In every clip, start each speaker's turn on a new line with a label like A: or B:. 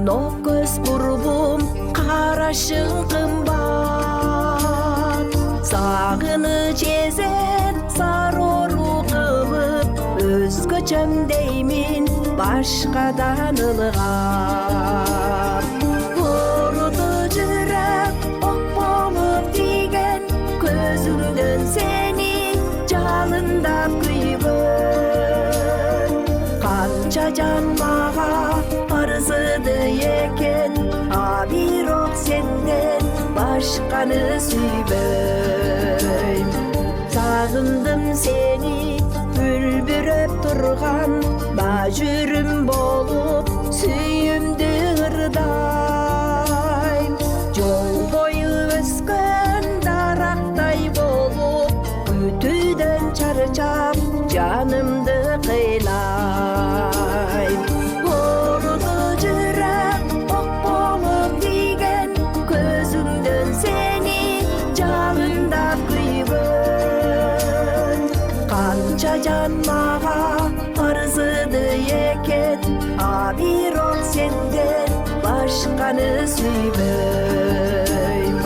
A: Oynoп көз бурбум, карашың кымбат. Сагыныч эзет сарору кылып, өзгөчөм деймин башкадан ылгап. Уруду жүрөк ок болуп тийген, көзүңдөн сени жалындап күйгөн. Канча жан мага арзыды экен, а бирок сенден башканы сүйбөйм. Сагындым сени үлбүрөп турган, бажүрүм болуп сүйүмдү ырдайм. Жол бою өскөн дарактай болуп, күтүүдөн чарчап жанымды кыйлайм. Оруду жүрөк ок болуп тийген, көзүңдөн сени жалындап күйгөн. Канча жан мага арзыды экен, а бирок сенден башканы сүйбөйм.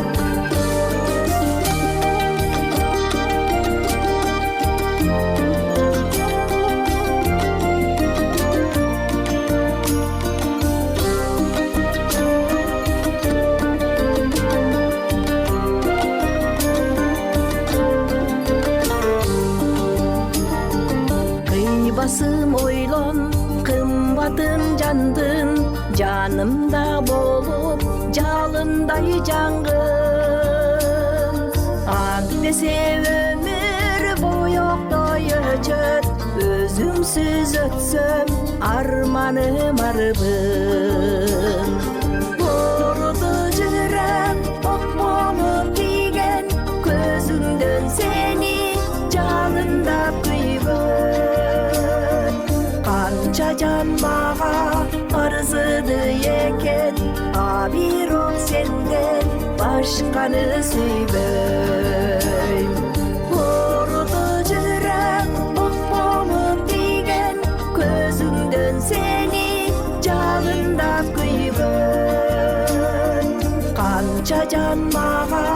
A: Кыйбасым ойлон, кымбатым жандын, жанымда болуп жалындай жаңгын. Антесе өмүр боёктой өчөт, өзүмсүз өтсөм арманым арбын. Оруду жүрөк ок болуп тийген, көзүңдөн сени жалындап күйгөн. Канча жан мага арзыды экен, а бирок сенден башканы сүйбөйм. Оруду жүрөк ок болуп тийген, көзүңдөн сени жалындап күйгөн. Канча жан мага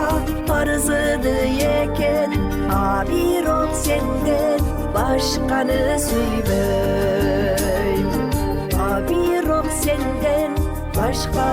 A: арзыды экен, а бирок сенден башканы сүйбөйм. А бирок сенден башка